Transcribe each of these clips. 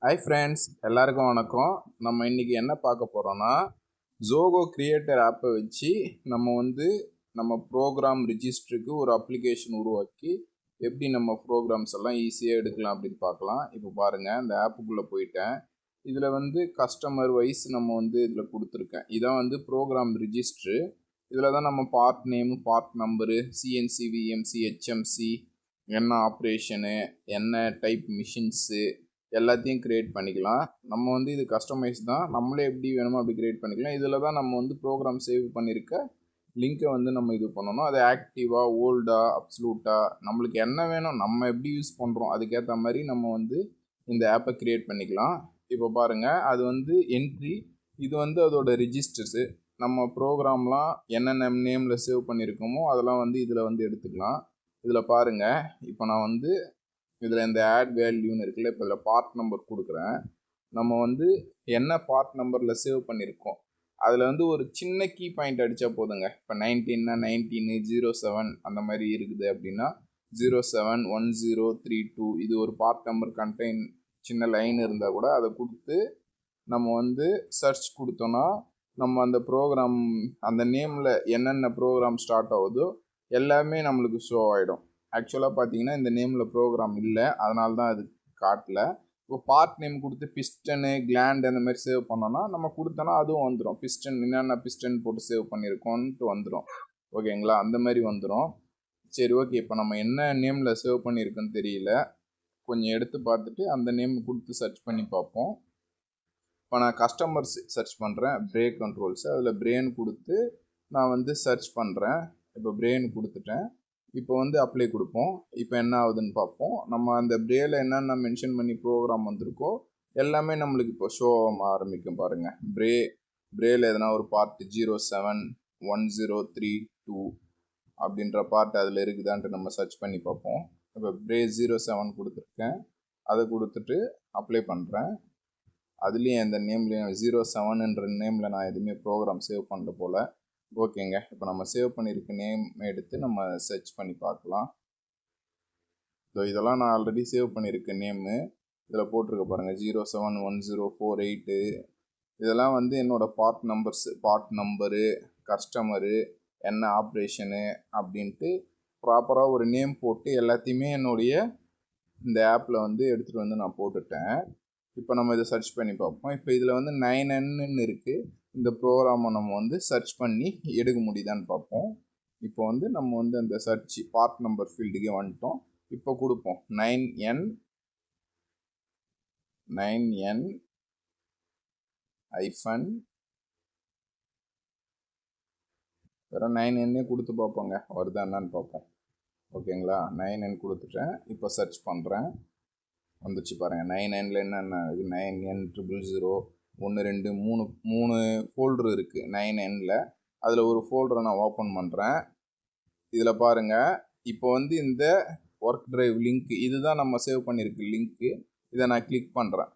Hi friends, எல்லாருக்கும் வணக்கம். நம்ம இன்னைக்கு என்ன பார்க்க போறோம்னா Zoho கிரியேட்டர் ஆப்பை வச்சு நம்ம ப்ரோக்ராம் ரிஜிஸ்டருக்கு ஒரு அப்ளிகேஷன் உருவாக்கி எப்படி நம்ம ப்ரோக்ராம்ஸ் எல்லாம் ஈஸியாக எடுக்கலாம் அப்படின்னு பார்க்கலாம். இப்போ பாருங்கள், இந்த ஆப்புக்குள்ளே போயிட்டேன். இதில் கஸ்டமர் வைஸ் நம்ம இதில் கொடுத்துருக்கேன். இதான் ப்ரோக்ராம் ரிஜிஸ்ட்ரு. இதில் தான் நம்ம part name, part number, CNC, VMC, HMC, என்ன ஆப்ரேஷனு, என்ன டைப் மிஷின்ஸு எல்லாத்தையும் க்ரியேட் பண்ணிக்கலாம். நம்ம இது கஸ்டமைஸ் தான், நம்மளே எப்படி வேணுமோ அப்படி க்ரியேட் பண்ணிக்கலாம். இதில் தான் நம்ம ப்ரோக்ராம் சேவ் பண்ணியிருக்க லிங்க்கை நம்ம இது பண்ணணும். அது ஆக்டிவாக, ஓல்டாக, அப்சலூட்டாக, நம்மளுக்கு என்ன வேணும், நம்ம எப்படி யூஸ் பண்ணுறோம் அதுக்கேற்ற மாதிரி நம்ம இந்த ஆப்பை க்ரியேட் பண்ணிக்கலாம். இப்போ பாருங்கள், அது என்ட்ரி, இது அதோட ரிஜிஸ்டர்ஸு. நம்ம ப்ரோக்ராம்லாம் என்னென்ன நேமில் சேவ் பண்ணியிருக்கோமோ அதெல்லாம் இதில் எடுத்துக்கலாம். இதில் பாருங்கள், இப்போ நான் இதில் இந்த ஆட் வேல்யூன்னு இருக்குல்ல, இப்போ இதில் பார்ட் நம்பர் கொடுக்குறேன். நம்ம என்ன பார்ட் நம்பரில் சேவ் பண்ணியிருக்கோம் அதில் ஒரு சின்ன கீ பாயிண்ட் அடித்தா போதுங்க. இப்போ 19னா 19, 07 அந்த மாதிரி இருக்குது அப்படின்னா 071032 இது ஒரு பார்ட் நம்பர் கண்டெயின் சின்ன லைன் இருந்தால் கூட அதை கொடுத்து நம்ம சர்ச் கொடுத்தோன்னா நம்ம அந்த ப்ரோக்ராம் அந்த நேமில் என்னென்ன ப்ரோக்ராம் ஸ்டார்ட் ஆகுதோ எல்லாமே நம்மளுக்கு ஷோ ஆகிடும். ஆக்சுவலாக பார்த்தீங்கன்னா இந்த நேமில் ப்ரோக்ராம் இல்லை, அதனால தான் அது காட்டல. இப்போ பார்ட் நேம் கொடுத்து பிஸ்டனு, கிளாண்ட் அந்த மாதிரி சேவ் பண்ணோன்னா நம்ம கொடுத்தோன்னா அதுவும் வந்துடும். பிஸ்டன் என்னென்ன பிஸ்டன் போட்டு சேவ் பண்ணியிருக்கோன்ட்டு வந்துடும். ஓகேங்களா, அந்த மாதிரி வந்துடும். சரி, ஓகே. இப்போ நம்ம என்ன நேமில் சேவ் பண்ணியிருக்கோன்னு தெரியல, கொஞ்சம் எடுத்து பார்த்துட்டு அந்த நேம் கொடுத்து சர்ச் பண்ணி பார்ப்போம். இப்போ நான் கஸ்டமர்ஸ் சர்ச் பண்ணுறேன், பிரேக் கண்ட்ரோல்ஸ், அதில் பிரெயின் கொடுத்து நான் சர்ச் பண்ணுறேன். இப்போ பிரெயின் கொடுத்துட்டேன். இப்போ அப்ளை கொடுப்போம். இப்போ என்ன ஆகுதுன்னு பார்ப்போம். நம்ம அந்த பிரேயில் என்னென்ன மென்ஷன் பண்ணி ப்ரோக்ராம் வந்திருக்கோ எல்லாமே நம்மளுக்கு இப்போ ஷோ ஆரம்பிக்கும் பாருங்கள். பிரேயில் எதனா ஒரு பார்ட் 071032 அப்படின்ற பார்ட் அதில் இருக்குதான்ட்டு நம்ம சர்ச் பண்ணி பார்ப்போம். இப்போ பிரே 07 கொடுத்துருக்கேன், அதை கொடுத்துட்டு அப்ளை பண்ணுறேன். அதுலேயும் இந்த நேம்லேயும் 07ன்ற நேமில் நான் எதுவுமே ப்ரோக்ராம் சேவ் பண்ணல போல். ஓகேங்க, இப்போ நம்ம சேவ் பண்ணியிருக்க நேம் எடுத்து நம்ம சர்ச் பண்ணி பார்க்கலாம். இதெல்லாம் நான் ஆல்ரெடி சேவ் பண்ணியிருக்க நேமு இதில் போட்டிருக்க பாருங்கள், 071048. இதெல்லாம் என்னோடய part numbers, part number, customer, என்ன ஆப்ரேஷனு அப்படின்ட்டு ப்ராப்பராக ஒரு நேம் போட்டு எல்லாத்தையுமே என்னுடைய இந்த ஆப்பில் எடுத்துகிட்டு நான் போட்டுட்டேன். இப்போ நம்ம இதை சர்ச் பண்ணி பார்ப்போம். இப்போ இதில் 9Nன்னு இருக்குது. இந்த ப்ரோக்ராமை நம்ம சர்ச் பண்ணி எடுக்க முடியுதான்னு பார்ப்போம். இப்போ நம்ம அந்த சர்ச் பார்ட் நம்பர் ஃபீல்டுக்கே வந்துட்டோம். இப்போ கொடுப்போம் 9N வெறும் 9N கொடுத்து பார்ப்போங்க, வருதா என்னன்னு பார்ப்போம். ஓகேங்களா, 9N கொடுத்துட்டேன். இப்போ சர்ச் பண்ணுறேன், வந்துச்சு பாருங்கள். 9Nல என்னென்ன இருக்குது, 9N000 1 2 3 ஃபோல்டர் இருக்குது 9Nல. அதில் ஒரு ஃபோல்டரை நான் ஓப்பன் பண்ணுறேன். இதில் பாருங்கள், இப்போ இந்த ஒர்க் ட்ரைவ் லிங்க், இதுதான் நம்ம சேவ் பண்ணியிருக்கு லிங்க்கு. இதை நான் கிளிக் பண்ணுறேன்.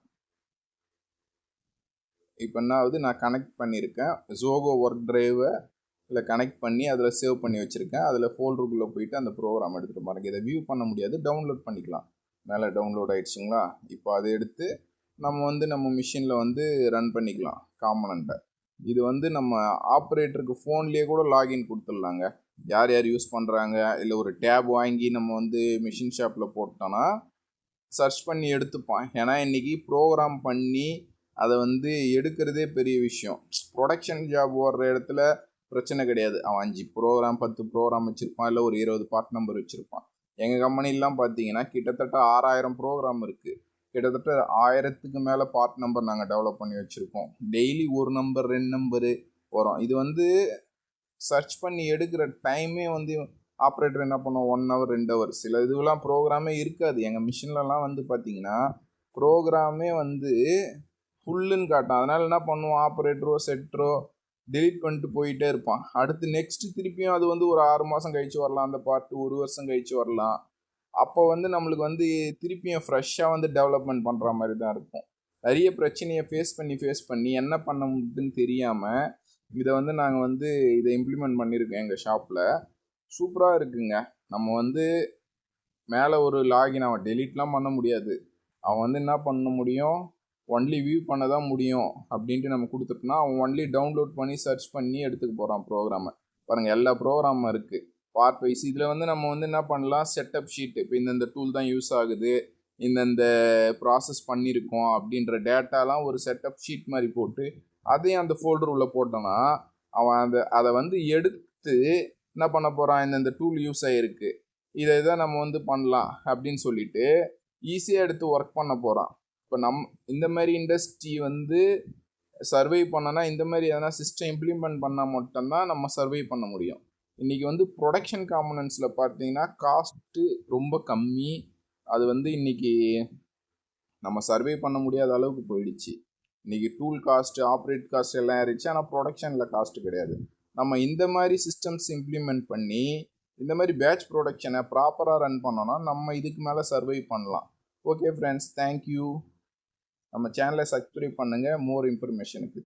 இப்போ என்ன ஆகுது, நான் கனெக்ட் பண்ணியிருக்கேன் Zoho ஒர்க் ட்ரைவை இதில் கனெக்ட் பண்ணி அதில் சேவ் பண்ணி வச்சுருக்கேன். அதில் ஃபோல்டருக்குள்ளே போயிட்டு அந்த ப்ரோக்ராம் எடுத்துகிட்டு பாருங்கள். இதை வியூ பண்ண முடியாது, டவுன்லோட் பண்ணிக்கலாம். மேலே டவுன்லோட் ஆகிடுச்சிங்களா. இப்போ அதை எடுத்து நம்ம நம்ம மிஷினில் ரன் பண்ணிக்கலாம் காம்பனண்ட்டை. இது நம்ம ஆப்ரேட்டருக்கு ஃபோன்லேயே கூட லாகின் கொடுத்துடலாங்க. யார் யார் யூஸ் பண்ணுறாங்க, இல்லை ஒரு டேப் வாங்கி நம்ம மிஷின் ஷாப்பில் போட்டோன்னா சர்ச் பண்ணி எடுத்துப்பான். ஏன்னா இன்றைக்கி ப்ரோக்ராம் பண்ணி அதை எடுக்கிறதே பெரிய விஷயம். ப்ரொடக்ஷன் ஜாப் ஓடுற இடத்துல பிரச்சனை கிடையாது. அவன் 5 ப்ரோக்ராம் 10 ப்ரோக்ராம் வச்சுருப்பான், இல்லை ஒரு 20 பார்ட் நம்பர் வச்சுருப்பான். எங்கள் கம்பெனிலாம் பார்த்தீங்கன்னா கிட்டத்தட்ட 6000 ப்ரோக்ராம் இருக்குது. கிட்டத்தட்ட 1000க்கு மேலே பார்ட் நம்பர் நாங்கள் டெவலப் பண்ணி வச்சுருக்கோம். டெய்லி ஒரு நம்பர் 2 நம்பரு வரும். இது சர்ச் பண்ணி எடுக்கிற டைமே ஆப்ரேட்டர் என்ன பண்ணுவோம், 1 hour 2 hours. சில இதுவெல்லாம் ப்ரோக்ராமே இருக்காது. எங்கள் மிஷின்லலாம் பார்த்தீங்கன்னா ப்ரோக்ராமே ஃபுல்லுன்னு காட்டும். அதனால் என்ன பண்ணுவோம், ஆப்ரேட்டரோ செட்டரோ டெலிட் பண்ணிட்டு போயிட்டே இருப்பான். அடுத்து நெக்ஸ்ட்டு திருப்பியும் அது ஒரு 6 மாதம் கழித்து வரலாம், அந்த பார்ட்டு 1 வருஷம் கழித்து வரலாம். அப்போ நம்மளுக்கு திருப்பியும் ஃப்ரெஷ்ஷாக டெவலப்மெண்ட் பண்ணுற மாதிரி தான் இருக்கும். நிறைய பிரச்சனையை ஃபேஸ் பண்ணி என்ன பண்ண முடியுதுன்னு தெரியாமல் இதை நாங்கள் இதை இம்ப்ளிமெண்ட் பண்ணியிருக்கோம் எங்கள் ஷாப்பில். சூப்பராக இருக்குங்க. நம்ம மேலே ஒரு லாகின் அவன் டெலிட்லாம் பண்ண முடியாது. அவன் வந்து என்ன பண்ண முடியும், ஒன்லி வியூ பண்ண தான் முடியும் அப்படின்ட்டு நம்ம கொடுத்துட்டோம்னா அவன் ஒன்லி டவுன்லோட் பண்ணி சர்ச் பண்ணி எடுத்துக்க போகிறான் ப்ரோக்ராமை. பாருங்கள் எல்லா ப்ரோக்ராமும் இருக்குது பார்ட் வைஸ். இதில் வந்து நம்ம வந்து என்ன பண்ணலாம், செட்டப் ஷீட், இப்போ இந்தந்த டூல் தான் யூஸ் ஆகுது, இந்தந்த ப்ராசஸ் பண்ணியிருக்கோம் அப்படின்ற டேட்டாலாம் ஒரு செட்டப் ஷீட் மாதிரி போட்டு அதையும் அந்த ஃபோல்டர் உள்ளே போட்டோன்னா அவன் அதை வந்து எடுத்து என்ன பண்ண போகிறான், இந்தந்த டூல் யூஸ் ஆகிருக்கு, இதை நம்ம வந்து பண்ணலாம் அப்படின்னு சொல்லிட்டு ஈஸியாக எடுத்து ஒர்க் பண்ண போகிறான். இப்போ இந்த மாதிரி இண்டஸ்ட்ரி வந்து சர்வை பண்ணனா இந்த மாதிரி எதனா சிஸ்டம் இம்ப்ளிமெண்ட் பண்ணால் மட்டும்தான் நம்ம சர்வை பண்ண முடியும். இன்றைக்கி வந்து ப்ரொடக்ஷன் காம்பனன்ட்ஸில் பார்த்தீங்கன்னா காஸ்ட்டு ரொம்ப கம்மி. அது வந்து இன்றைக்கி நம்ம சர்வை பண்ண முடியாத அளவுக்கு போயிடுச்சு. இன்றைக்கி டூல் காஸ்ட்டு, ஆப்ரேட் காஸ்ட் எல்லாம் ஏறிச்சு, ஆனால் ப்ரொடக்ஷனில் காஸ்ட்டு கிடையாது. நம்ம இந்த மாதிரி சிஸ்டம்ஸ் இம்ப்ளிமெண்ட் பண்ணி இந்த மாதிரி பேட்ச் ப்ரொடக்ஷனை ப்ராப்பராக ரன் பண்ணோன்னா நம்ம இதுக்கு மேலே சர்வை பண்ணலாம். Okay friends, thank you. நம்ம சேனலை சப்ஸ்கிரைப் பண்ணுங்கள் மோர் இன்ஃபர்மேஷனுக்கு.